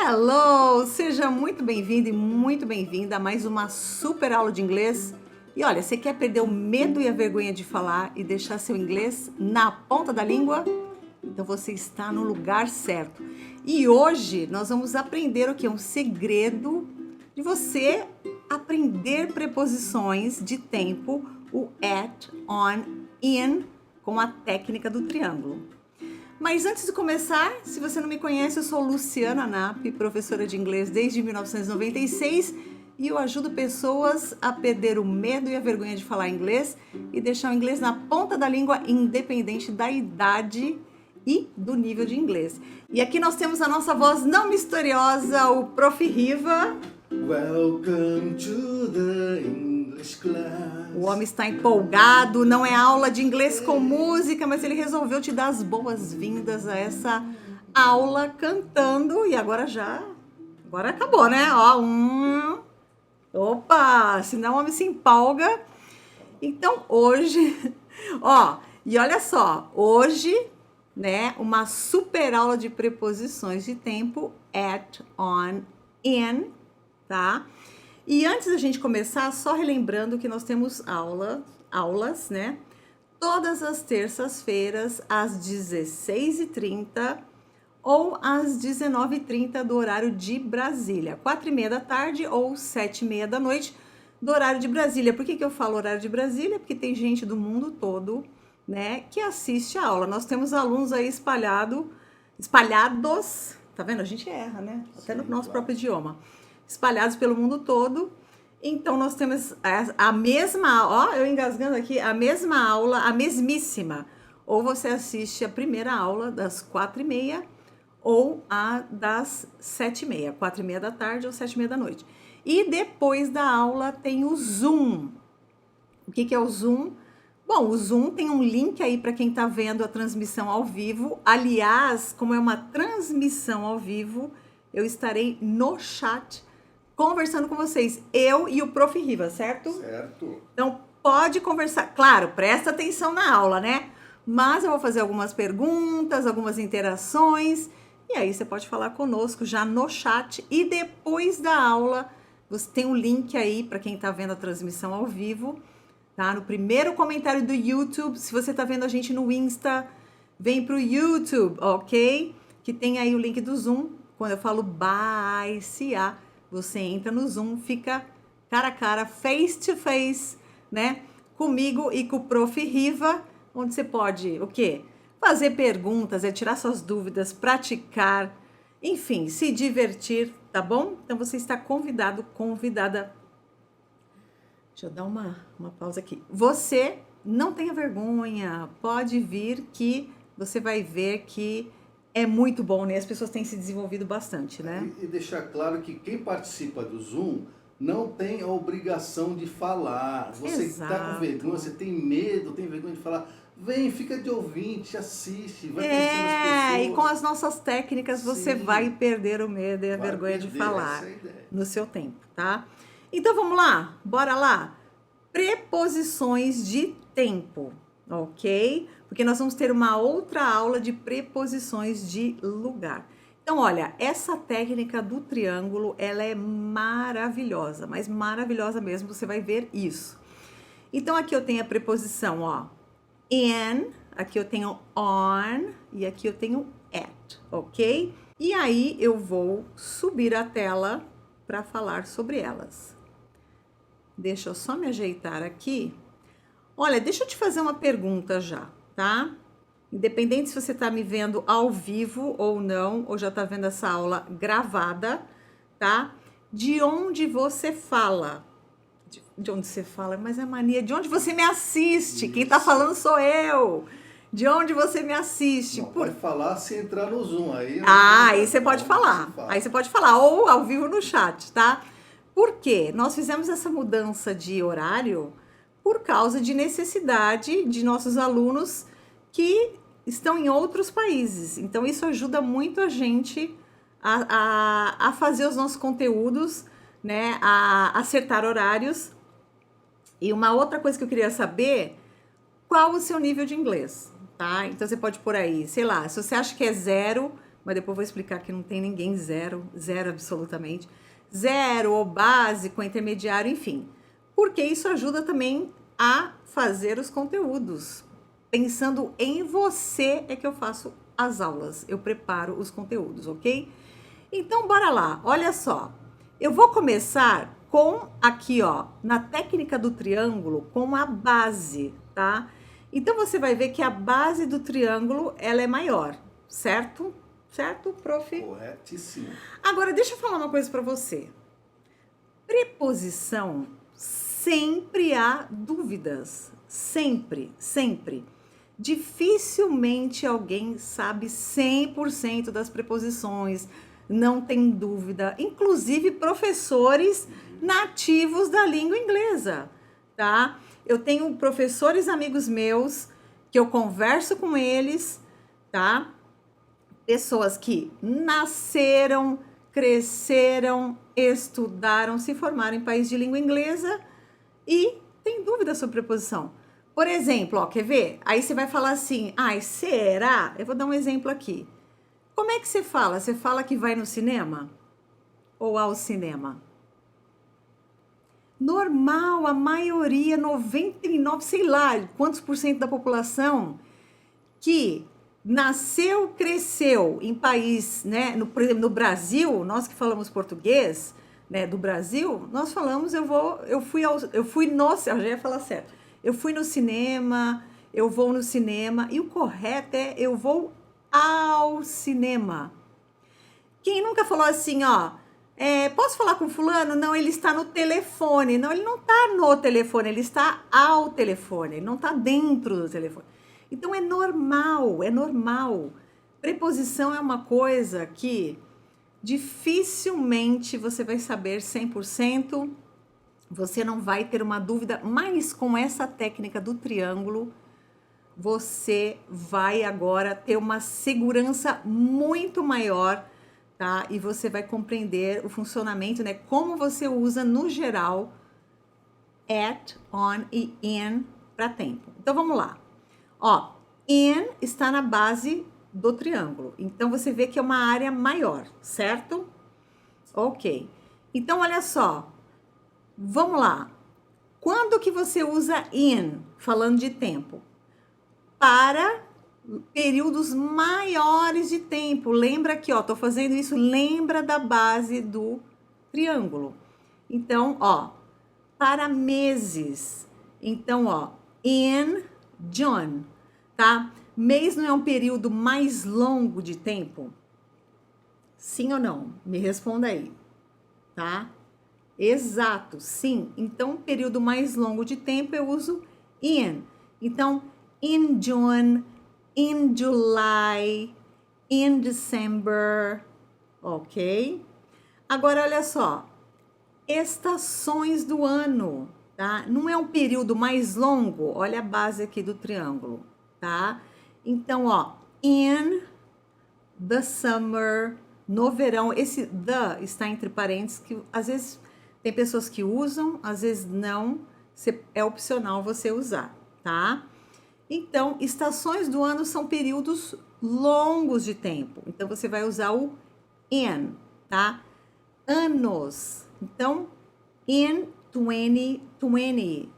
Hello! Seja muito bem-vindo e muito bem-vinda a mais uma super aula de inglês. E olha, você quer perder o medo e a vergonha de falar e deixar seu inglês na ponta da língua? Então você está no lugar certo. E hoje nós vamos aprender o que é um segredo de você aprender preposições de tempo, o at, on, in, com a técnica do triângulo. Mas antes de começar, se você não me conhece, eu sou Luciana Napp, professora de inglês desde 1996 e eu ajudo pessoas a perder o medo e a vergonha de falar inglês e deixar o inglês na ponta da língua, independente da idade e do nível de inglês. E aqui nós temos a nossa voz não misteriosa, o Prof. Riva. Welcome to the English class. O homem está empolgado, não é aula de inglês com música, mas ele resolveu te dar as boas-vindas a essa aula cantando e agora acabou, né? Opa, senão o homem se empolga. Então hoje, e olha só, hoje, né, uma super aula de preposições de tempo, at, on, in, tá? E antes da gente começar, só relembrando que nós temos aulas, né? Todas as terças-feiras, às 16h30 ou às 19h30 do horário de Brasília. 4h30 da tarde ou 7h30 da noite do horário de Brasília. Por que eu falo horário de Brasília? Porque tem gente do mundo todo, né, que assiste a aula. Nós temos alunos aí espalhados, tá vendo? A gente erra, né? Até no nosso próprio idioma. Espalhados pelo mundo todo. Então, nós temos a mesma, eu engasgando aqui, a mesma aula, a mesmíssima. Ou você assiste a primeira aula das 4h30 ou a das 7h30, 4h30 da tarde ou 7h30 da noite. E depois da aula tem o Zoom. O que é o Zoom? Bom, o Zoom tem um link aí para quem está vendo a transmissão ao vivo. Aliás, como é uma transmissão ao vivo, eu estarei no chat conversando com vocês, eu e o Prof. Riva, certo? Certo. Então, pode conversar. Claro, presta atenção na aula, né? Mas eu vou fazer algumas perguntas, algumas interações, e aí você pode falar conosco já no chat. E depois da aula, você tem um link aí para quem está vendo a transmissão ao vivo, tá? No primeiro comentário do YouTube, se você está vendo a gente no Insta, vem pro YouTube, ok? Que tem aí o link do Zoom. Quando eu falo bye, você entra no Zoom, fica cara a cara, face to face, né? Comigo e com o Prof. Riva, onde você pode, o quê? Fazer perguntas, tirar suas dúvidas, praticar, enfim, se divertir, tá bom? Então você está convidado, convidada. Deixa eu dar uma pausa aqui. Você não tenha vergonha, pode vir que você vai ver que é muito bom, né? As pessoas têm se desenvolvido bastante, né? E deixar claro que quem participa do Zoom não tem a obrigação de falar. Você está com vergonha, você tem medo, tem vergonha de falar, vem, fica de ouvinte, assiste, vai conhecendo as pessoas. E com as nossas técnicas você vai perder o medo e a vergonha de falar ideia. No seu tempo, tá? Então vamos lá, bora lá. Preposições de tempo, ok? Porque nós vamos ter uma outra aula de preposições de lugar. Então, olha, essa técnica do triângulo, ela é maravilhosa, mas maravilhosa mesmo, você vai ver isso. Então, aqui eu tenho a preposição, in, aqui eu tenho on e aqui eu tenho at, ok? E aí eu vou subir a tela para falar sobre elas. Deixa eu só me ajeitar aqui. Olha, deixa eu te fazer uma pergunta já, tá? Independente se você está me vendo ao vivo ou não, ou já está vendo essa aula gravada, tá? De onde você fala? De onde você fala? Mas é mania. De onde você me assiste? Isso. Quem está falando sou eu. De onde você me assiste? Não, pode falar se entrar no Zoom aí. Aí você pode falar. Aí você pode falar, ou ao vivo no chat, tá? Por quê? Nós fizemos essa mudança de horário por causa de necessidade de nossos alunos que estão em outros países. Então, isso ajuda muito a gente a fazer os nossos conteúdos, né? A acertar horários. E uma outra coisa que eu queria saber, qual o seu nível de inglês, tá? Então, você pode pôr aí, sei lá, se você acha que é 0, mas depois eu vou explicar que não tem ninguém zero, zero absolutamente. Zero, ou básico, intermediário, enfim. Porque isso ajuda também a fazer os conteúdos. Pensando em você é que eu faço as aulas, eu preparo os conteúdos, ok? Então, bora lá, olha só. Eu vou começar com aqui, ó, na técnica do triângulo, com a base, tá? Então, você vai ver que a base do triângulo, ela é maior, certo? Certo, prof? Corretíssimo. Agora, deixa eu falar uma coisa para você. Preposição, sempre há dúvidas. Sempre, sempre. Dificilmente alguém sabe 100% das preposições, não tem dúvida. Inclusive professores nativos da língua inglesa, tá? Eu tenho professores amigos meus que eu converso com eles, tá? Pessoas que nasceram, cresceram, estudaram, se formaram em país de língua inglesa e tem dúvida sobre preposição. Por exemplo, ó, quer ver? Aí você vai falar assim, ai, será? Eu vou dar um exemplo aqui. Como é que você fala? Você fala que vai no cinema? Ou ao cinema? Normal, a maioria, 99, sei lá, quantos por cento da população que nasceu, cresceu em país, né, por exemplo, no Brasil, nós que falamos português, né, do Brasil, nós falamos, eu fui no, já ia falar certo, eu fui no cinema, eu vou no cinema, e o correto é eu vou ao cinema. Quem nunca falou assim, ó, posso falar com fulano? Não, ele está no telefone. Não, ele não está no telefone, ele está ao telefone, ele não está dentro do telefone. Então é normal, é normal. Preposição é uma coisa que dificilmente você vai saber 100%, você não vai ter uma dúvida, mas com essa técnica do triângulo, você vai agora ter uma segurança muito maior, tá? E você vai compreender o funcionamento, né? Como você usa no geral at, on e in para tempo. Então vamos lá. Ó, in está na base do triângulo. Então você vê que é uma área maior, certo? Ok. Então olha só. Vamos lá. Quando que você usa in, falando de tempo? Para períodos maiores de tempo. Lembra aqui, ó, tô fazendo isso, lembra da base do triângulo. Então, ó, para meses. Então, ó, in June, tá? Mês não é um período mais longo de tempo? Sim ou não? Me responda aí, tá? Exato, sim. Então, um período mais longo de tempo eu uso in. Então, in June, in July, in December, ok? Agora, olha só, estações do ano, tá? Não é um período mais longo? Olha a base aqui do triângulo, tá? Então, ó, in the summer, no verão, esse the está entre parênteses, que às vezes tem pessoas que usam, às vezes não, é opcional você usar, tá? Então, estações do ano são períodos longos de tempo. Então, você vai usar o in, tá? Anos. Então, in 2020.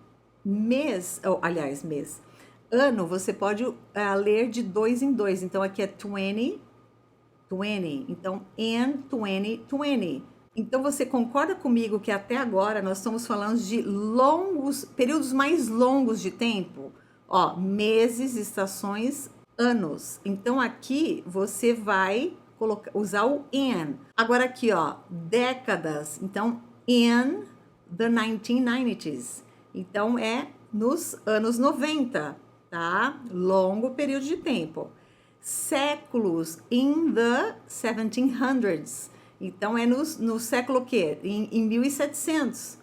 Mês, aliás, mês. Ano, você pode ler de 2 em 2. Então, aqui é 20. Então, in 2020. Então, você concorda comigo que até agora nós estamos falando de longos, períodos mais longos de tempo? Ó, meses, estações, anos. Então, aqui você vai usar o in. Agora aqui, ó, décadas. Então, in the 1990s. Então, é nos anos 90, tá? Longo período de tempo. Séculos, in the 1700s. Então, é no século o quê? Em 1700.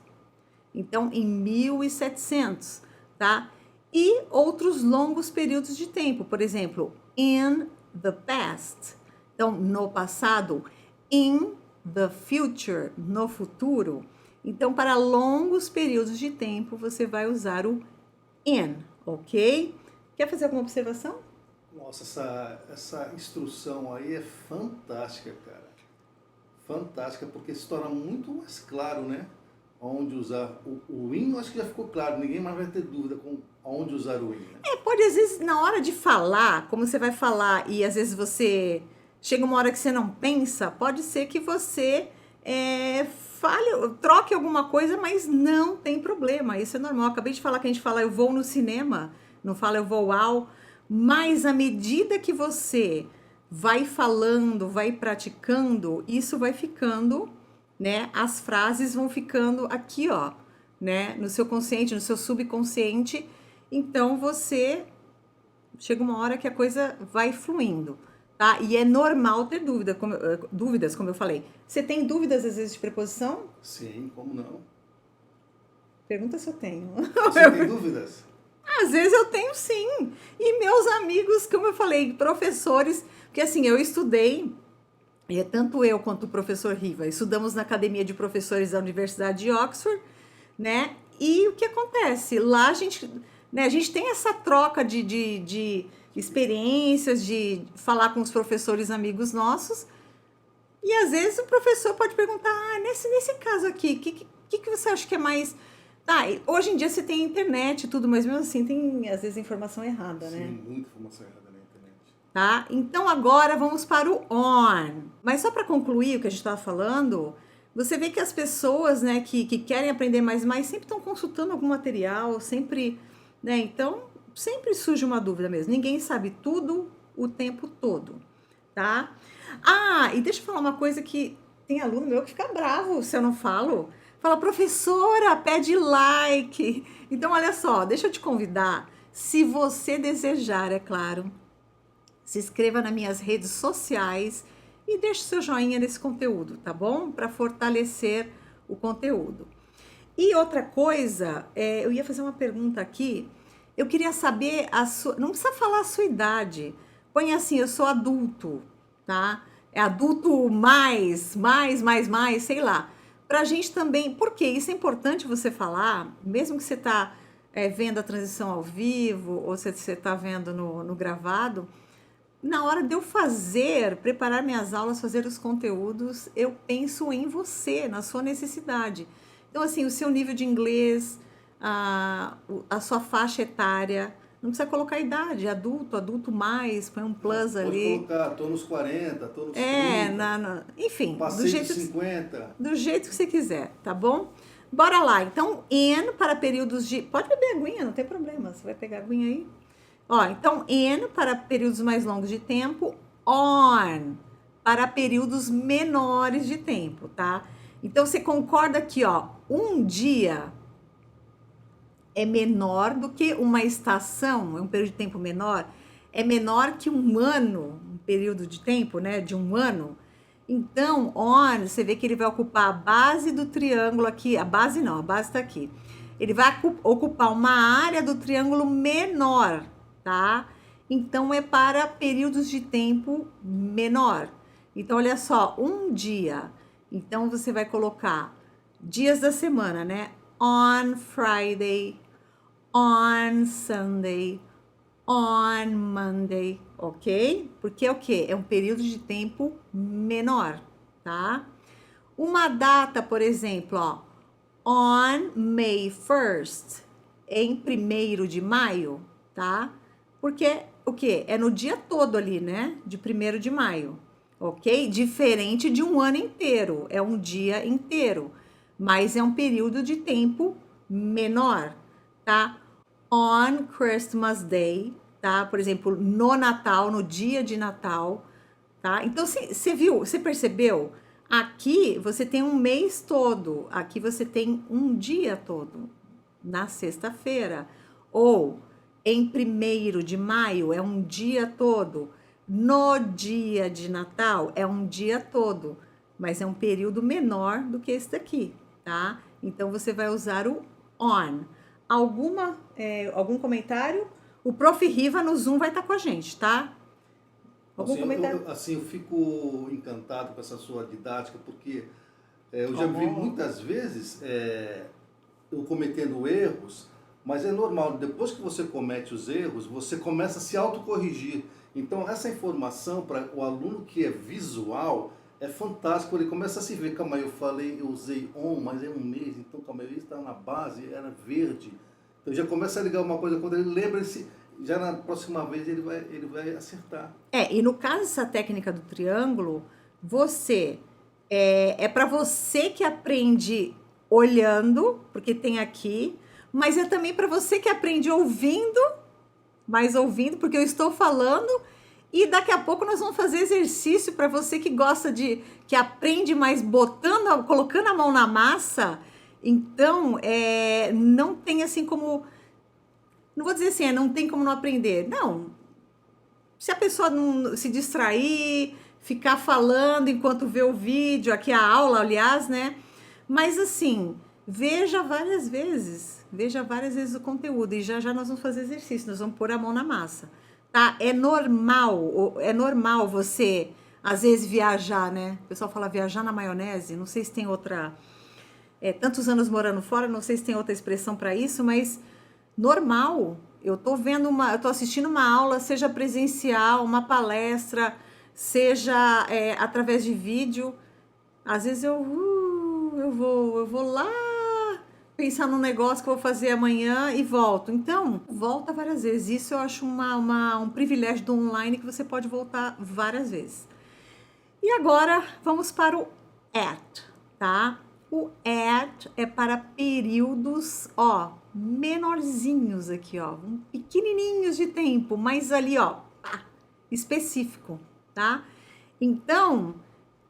Então, em 1700, tá? E outros longos períodos de tempo. Por exemplo, in the past. Então, no passado. In the future. No futuro. Então, para longos períodos de tempo, você vai usar o in, ok? Quer fazer alguma observação? Não, Nossa, essa instrução aí é fantástica, cara. Fantástica, porque se torna muito mais claro, né? Onde usar o in, eu acho que já ficou claro, ninguém mais vai ter dúvida com onde usar o in, né? Pode às vezes, na hora de falar, como você vai falar, e às vezes você chega uma hora que você não pensa, pode ser que você fale, troque alguma coisa, mas não tem problema, isso é normal. Acabei de falar que a gente fala eu vou no cinema, não fala eu vou ao, mas à medida que você vai falando, vai praticando, isso vai ficando, né? As frases vão ficando aqui, ó, né? No seu consciente, no seu subconsciente. Então você chega uma hora que a coisa vai fluindo, tá? E é normal ter dúvidas, como eu falei. Você tem dúvidas às vezes de preposição? Sim, como não? Pergunta se eu tenho. Você tem dúvidas? Às vezes eu tenho sim. E meus amigos, como eu falei, professores, porque assim, eu estudei, tanto eu quanto o professor Riva, estudamos na Academia de Professores da Universidade de Oxford, né? E o que acontece? Lá a gente tem essa troca de experiências, de falar com os professores amigos nossos, e às vezes o professor pode perguntar, nesse caso aqui, o que você acha que é mais... Tá, hoje em dia você tem internet e tudo, mas mesmo assim tem, às vezes, informação errada, né? Sim, muita informação errada na internet. Tá? Então agora vamos para o on. Mas só para concluir o que a gente estava falando, você vê que as pessoas, né, que querem aprender mais sempre estão consultando algum material, sempre, né? Então, sempre surge uma dúvida mesmo. Ninguém sabe tudo o tempo todo, tá? E deixa eu falar uma coisa que tem aluno meu que fica bravo se eu não falo. Fala, professora, pede like. Então, olha só, deixa eu te convidar. Se você desejar, é claro, se inscreva nas minhas redes sociais e deixe seu joinha nesse conteúdo, tá bom? Para fortalecer o conteúdo. E outra coisa, eu ia fazer uma pergunta aqui. Eu queria saber a sua... Não precisa falar a sua idade. Põe assim, eu sou adulto, tá? É adulto mais, sei lá. Pra gente também, porque isso é importante você falar, mesmo que você tá vendo a transição ao vivo, ou se você tá vendo no gravado, na hora de eu preparar minhas aulas, fazer os conteúdos, eu penso em você, na sua necessidade. Então, assim, o seu nível de inglês, a sua faixa etária, não precisa colocar idade, adulto mais, põe um plus ali. Pode colocar, tô nos 40, tô nos 30. Enfim, Passei de 50. Do jeito que você quiser, tá bom? Bora lá. Então, in para períodos de... Pode beber aguinha, não tem problema. Você vai pegar aguinha aí? Então, in para períodos mais longos de tempo, on para períodos menores de tempo, tá? Então, você concorda aqui, um dia é menor do que uma estação, é um período de tempo menor, é menor que um ano, um período de tempo, né, de um ano. Então, on, você vê que ele vai ocupar a base do triângulo aqui, a base está aqui. Ele vai ocupar uma área do triângulo menor, tá? Então, é para períodos de tempo menor. Então, olha só, um dia. Então, você vai colocar dias da semana, né? On Friday, on Sunday, on Monday, ok? Porque é o quê? É um período de tempo menor, tá? Uma data, por exemplo, on May 1st, em 1º de maio, tá? Porque o quê? É no dia todo ali, né? De 1º de maio, ok? Diferente de um ano inteiro, é um dia inteiro, mas é um período de tempo menor, tá? On Christmas Day, tá? Por exemplo, no Natal, no dia de Natal, tá? Então, você viu, você percebeu? Aqui você tem um mês todo, aqui você tem um dia todo, na sexta-feira. Ou em 1º de maio é um dia todo, no dia de Natal é um dia todo, mas é um período menor do que esse daqui, tá? Então, você vai usar o on. Algum comentário? O Prof. Riva no Zoom vai estar com a gente, tá? Algum comentário? Eu fico encantado com essa sua didática, porque eu já vi muitas vezes eu cometendo erros, mas é normal, depois que você comete os erros, você começa a se autocorrigir. Então, essa informação para o aluno que é visual é fantástico. Ele começa a se ver, calma aí, eu usei on, mas é um mês, então calma aí, está na base, era verde. Então já começa a ligar uma coisa, quando ele lembra-se, já na próxima vez ele vai acertar. E no caso dessa técnica do triângulo, é para você que aprende olhando, porque tem aqui, mas é também para você que aprende ouvindo, porque eu estou falando, e daqui a pouco nós vamos fazer exercício para você que gosta que aprende mais colocando a mão na massa. Então, não tem assim como, não vou dizer assim, não tem como não aprender. Não, se a pessoa não se distrair, ficar falando enquanto vê o vídeo, aqui a aula, aliás, né? Mas assim, veja várias vezes o conteúdo e já nós vamos fazer exercício, nós vamos pôr a mão na massa, tá? É normal você, às vezes, viajar, né? O pessoal fala viajar na maionese, não sei se tem outra... tantos anos morando fora, não sei se tem outra expressão para isso, mas normal. Eu tô assistindo uma aula, seja presencial, uma palestra, seja através de vídeo. Às vezes eu vou lá pensar num negócio que eu vou fazer amanhã e volto. Então, volta várias vezes. Isso eu acho um privilégio do online, que você pode voltar várias vezes. E agora, vamos para o at, tá? O at é para períodos, menorzinhos aqui, pequenininhos de tempo, mas ali, específico, tá? Então,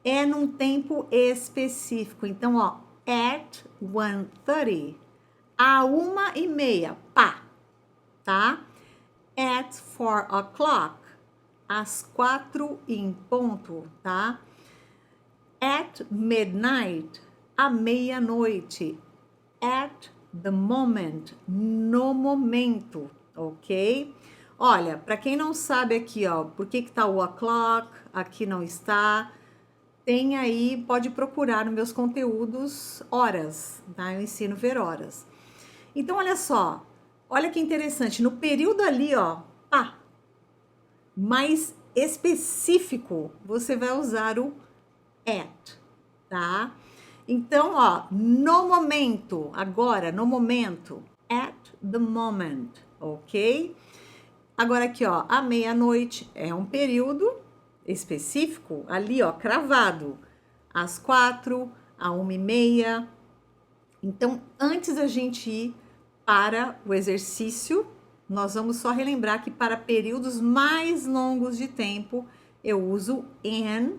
é num tempo específico. Então, at 1:30, a 1:30, tá? At 4 o'clock, às 4 em ponto, tá? At midnight, à meia-noite. At the moment, no momento, ok? Olha, para quem não sabe aqui, por que tá o o'clock, aqui não está, tem aí, pode procurar nos meus conteúdos horas, tá? Eu ensino ver horas. Então, olha só, olha que interessante, no período ali, mais específico, você vai usar o at, tá? Então, no momento, agora, no momento, at the moment, ok? Agora aqui, à meia-noite é um período específico, ali, cravado, às 4, à 1:30. Então, antes da gente ir para o exercício, nós vamos só relembrar que para períodos mais longos de tempo, eu uso in.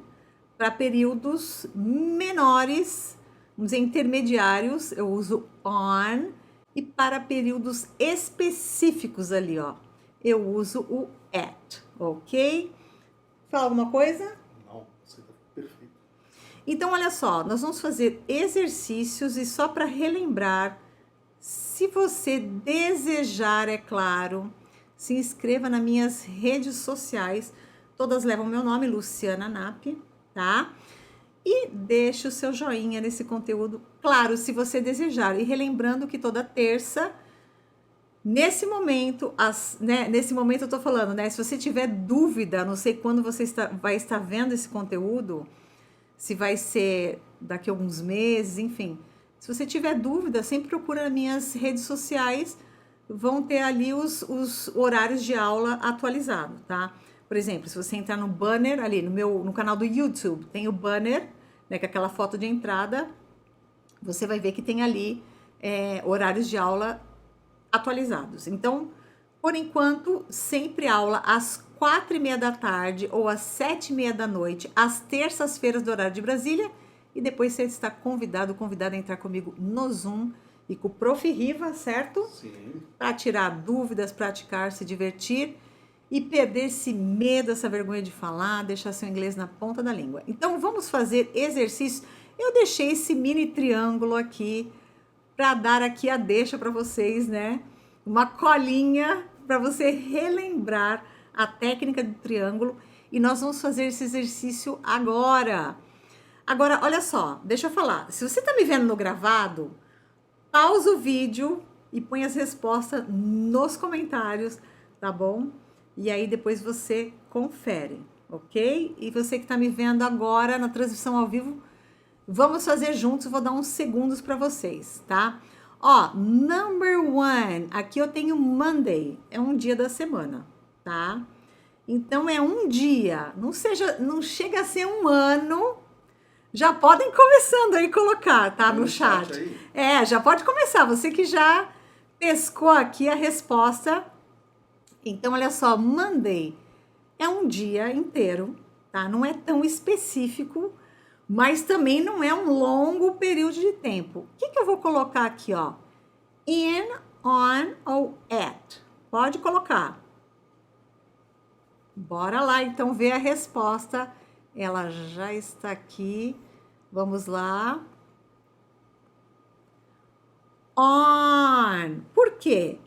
Para períodos menores, vamos dizer, intermediários, eu uso on. E para períodos específicos ali, eu uso o at, ok? Fala alguma coisa? Não, você está perfeito. Então, olha só, nós vamos fazer exercícios e só para relembrar, se você desejar, é claro, se inscreva nas minhas redes sociais, todas levam meu nome, Luciana Napp, tá? E deixe o seu joinha nesse conteúdo, claro, se você desejar. E relembrando que toda terça, nesse momento, nesse momento eu tô falando, né? Se você tiver dúvida, não sei quando você vai estar vendo esse conteúdo, se vai ser daqui a alguns meses, enfim. Se você tiver dúvida, sempre procura nas minhas redes sociais, vão ter ali os horários de aula atualizados, tá? Por exemplo, se você entrar no banner ali, no canal do YouTube, tem o banner, né, com aquela foto de entrada, você vai ver que tem ali horários de aula atualizados. Então, por enquanto, sempre aula às 4:30 da tarde ou às 7:30 da noite, às terças-feiras do horário de Brasília, e depois você está convidada a entrar comigo no Zoom e com o Prof. Riva, certo? Sim. Para tirar dúvidas, praticar, se divertir e perder esse medo, essa vergonha de falar, deixar seu inglês na ponta da língua. Então, vamos fazer exercícios. Eu deixei esse mini triângulo aqui para dar aqui a deixa para vocês, né? Uma colinha para você relembrar a técnica do triângulo. E nós vamos fazer esse exercício agora. Agora, olha só, deixa eu falar. Se você está me vendo no gravado, pausa o vídeo e põe as respostas nos comentários, tá bom? e aí depois você confere, ok? E você que está me vendo agora na transmissão ao vivo, vamos fazer juntos, vou dar uns segundos para vocês, tá? Ó, number one, aqui eu tenho Monday, é um dia da semana, tá? Então é um dia, não chega a ser um ano. Já podem começando aí colocar, tá? No chat. Já pode começar. Você que já pescou aqui a resposta. Então, olha só, Monday é um dia inteiro, tá? Não é tão específico, mas também não é um longo período de tempo. O que eu vou colocar aqui, ó? In, on ou at? Pode colocar. Bora lá, então, ver a resposta. Ela já está aqui. Vamos lá. On. Por quê?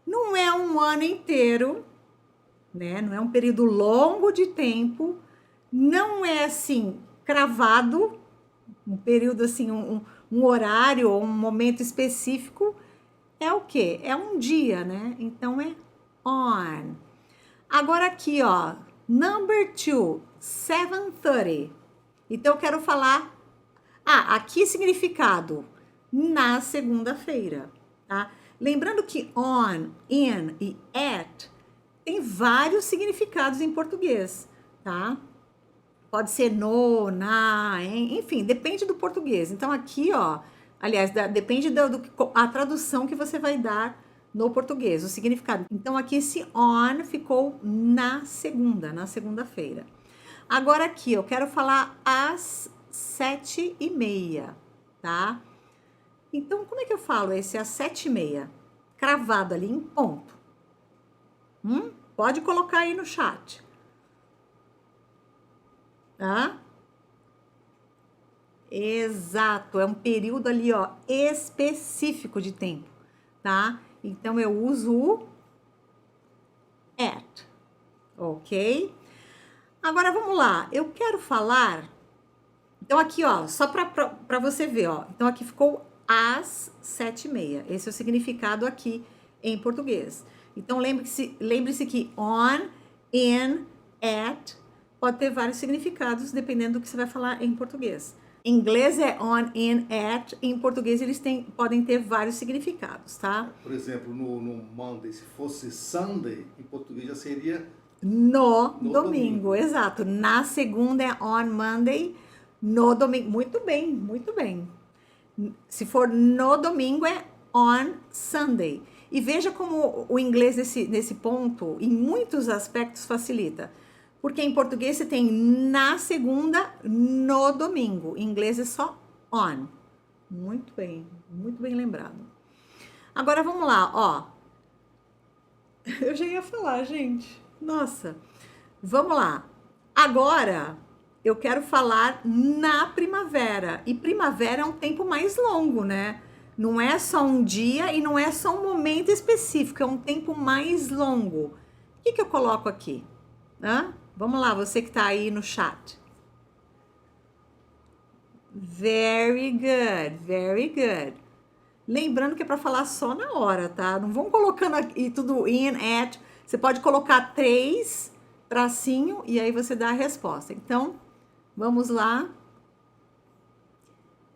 Não é um ano inteiro, né? Não é um período longo de tempo. Não é, assim, cravado. Um período, assim, um horário ou um momento específico. É o quê? É um dia, né? Então, é on. Agora aqui, ó. Number 2, 7:30. Então, eu quero falar... aqui significado. Na segunda-feira, tá? Lembrando que on, in e at tem vários significados em português, tá? Pode ser no, na, enfim, depende do português. Então, aqui, ó, aliás, depende a tradução que você vai dar no português, o significado. Então, aqui esse on ficou na segunda-feira. Agora aqui, eu quero falar às 7:30, tá? Então, como é que eu falo esse às 7:30? Cravado ali em ponto. Pode colocar aí no chat. Tá? Exato, é um período ali, ó, específico de tempo, tá? Então, eu uso o at, ok? Agora, vamos lá, eu quero falar... Então, aqui, ó, só para você ver, ó. Então, aqui ficou às 7:30. Esse é o significado aqui em português. Então, lembre-se que on, in, at, pode ter vários significados, dependendo do que você vai falar em português. Em inglês é on, in, at. Em português, eles podem ter vários significados, tá? Por exemplo, no Monday, se fosse Sunday, em português já seria... No domingo, exato. Na segunda é on Monday, no domingo. Muito bem, muito bem. Se for no domingo, é on Sunday. E veja como o inglês nesse ponto, em muitos aspectos, facilita. Porque em português você tem na segunda, no domingo. Em inglês é só on. Muito bem lembrado. Agora vamos lá, ó. Eu já ia falar, gente. Nossa. Vamos lá. Agora... eu quero falar na primavera. E primavera é um tempo mais longo, né? Não é só um dia e não é só um momento específico, é um tempo mais longo. O que eu coloco aqui? Vamos lá, você que tá aí no chat. Very good, very good. Lembrando que é para falar só na hora, tá? Não vão colocando aqui tudo in, at. Você pode colocar 3 tracinho e aí você dá a resposta. Então... vamos lá.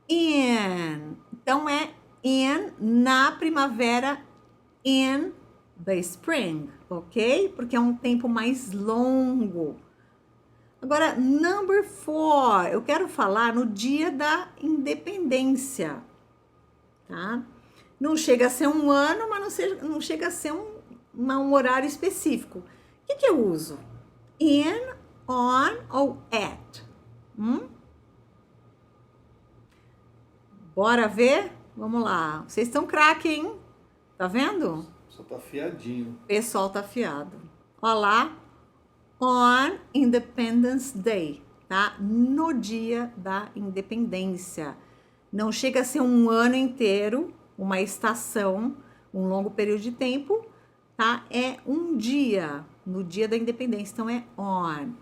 In. Então, é in na primavera, in the spring, ok? Porque é um tempo mais longo. Agora, number 4. Eu quero falar no dia da independência, tá? Não chega a ser um ano, mas não chega a ser um horário específico. O que eu uso? In, on ou at? Bora ver? Vamos lá. Vocês estão craque, hein? Tá vendo? Só tá afiadinho. O pessoal tá afiado. Olha lá. On Independence Day, tá? No dia da independência. Não chega a ser um ano inteiro, uma estação, um longo período de tempo, tá? É um dia, no dia da independência. Então, é on.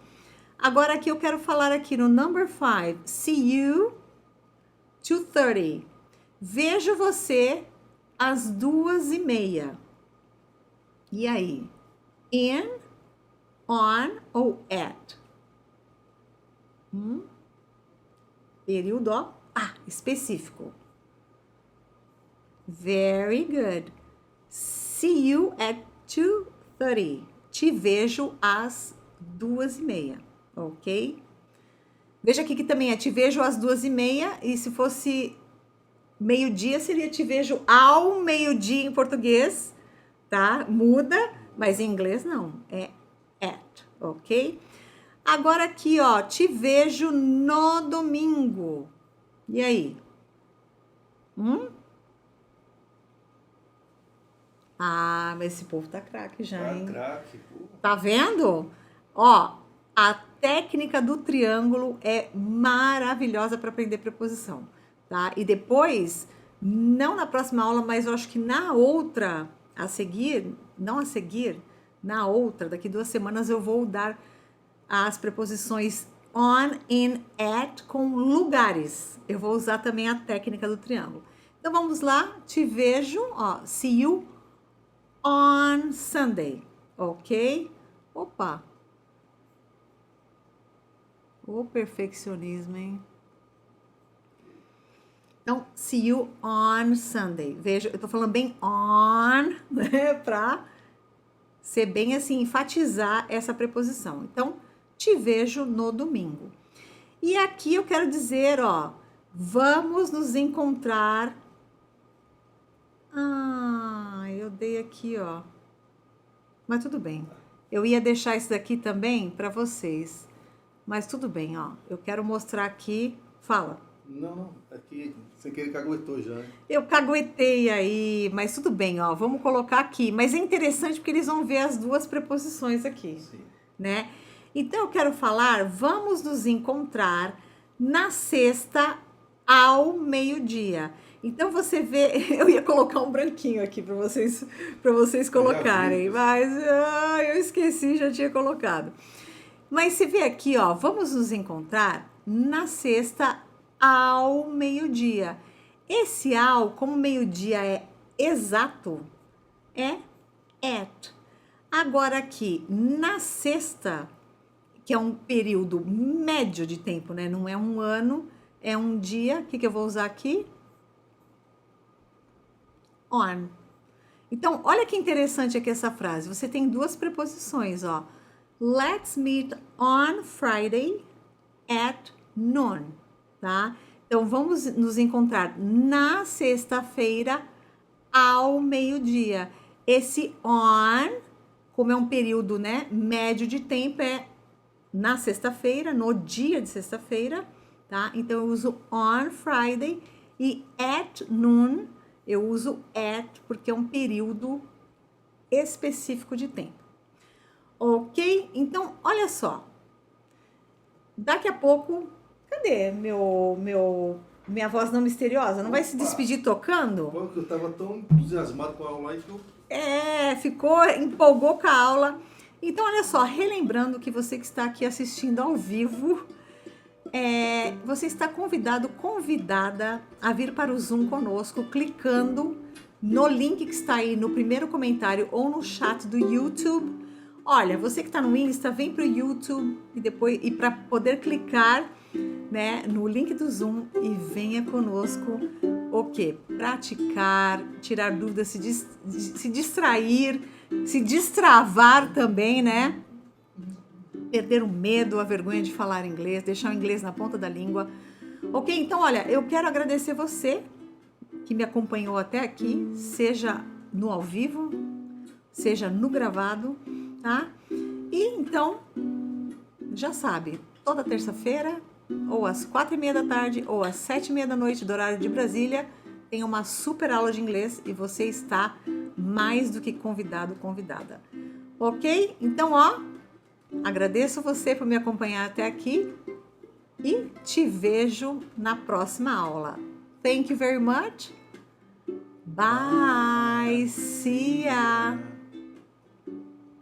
Agora aqui eu quero falar aqui no number 5. See you 2:30. Vejo você às 2:30. E aí? In, on ou at? Período, ó, específico. Very good. See you at 2:30. Te vejo às 2:30, ok? Veja aqui que também é te vejo às 2:30 e se fosse meio-dia seria te vejo ao meio-dia em português, tá? Muda, mas em inglês não, é at, ok? Agora aqui, ó, te vejo no domingo. E aí? Ah, mas esse povo tá craque já, hein? Craque, pô. Tá vendo? Ó, a técnica do triângulo é maravilhosa para aprender preposição, tá? E depois, não na próxima aula, mas eu acho que na outra a seguir, não a seguir, na outra, daqui 2 semanas eu vou dar as preposições on, in, at com lugares. Eu vou usar também a técnica do triângulo. Então vamos lá, te vejo, ó, see you on Sunday, ok? Opa! O perfeccionismo, hein? Então, see you on Sunday. Veja, eu tô falando bem on, né? Pra ser bem assim, enfatizar essa preposição. Então, te vejo no domingo. E aqui eu quero dizer, ó, vamos nos encontrar. Eu dei aqui, ó. Mas tudo bem. Eu ia deixar isso daqui também para vocês. Mas tudo bem, ó. Eu quero mostrar aqui. Fala. Não, aqui sem querer caguetou já. Eu caguetei aí, mas tudo bem, ó. Vamos colocar aqui. Mas é interessante porque eles vão ver as 2 preposições aqui, Sim. né? Então eu quero falar, vamos nos encontrar na sexta ao meio-dia. Então você vê, eu ia colocar um branquinho aqui para vocês colocarem, mas eu esqueci, já tinha colocado. Mas você vê aqui, ó, vamos nos encontrar na sexta ao meio-dia. Esse ao, como meio-dia é exato, é at. Agora aqui, na sexta, que é um período médio de tempo, né? Não é um ano, é um dia. O que eu vou usar aqui? On. Então, olha que interessante aqui essa frase. Você tem 2 preposições, ó. Let's meet on Friday at noon, tá? Então, vamos nos encontrar na sexta-feira ao meio-dia. Esse on, como é um período, né, médio de tempo, é na sexta-feira, no dia de sexta-feira, tá? Então, eu uso on Friday e at noon, eu uso at porque é um período específico de tempo. Ok? Então, olha só. Daqui a pouco, cadê minha voz não misteriosa? Não vai se despedir tocando? Porque eu tava tão entusiasmado com a aula aí que eu... Empolgou com a aula. Então, olha só, relembrando que você que está aqui assistindo ao vivo, você está convidada a vir para o Zoom conosco, clicando no link que está aí no primeiro comentário ou no chat do YouTube. Olha, você que está no Insta, vem para o YouTube e para poder clicar, né, no link do Zoom e venha conosco o quê? Praticar, tirar dúvidas, se distrair, se destravar também, né? Perder o medo, a vergonha de falar inglês, deixar o inglês na ponta da língua. Ok? Então, olha, eu quero agradecer você que me acompanhou até aqui, seja no ao vivo, seja no gravado, tá? E então, já sabe, toda terça-feira, ou às 4:30 da tarde, ou às 7:30 da noite do horário de Brasília, tem uma super aula de inglês e você está mais do que convidada. Ok? Então, ó, agradeço você por me acompanhar até aqui e te vejo na próxima aula. Thank you very much. Bye. See ya.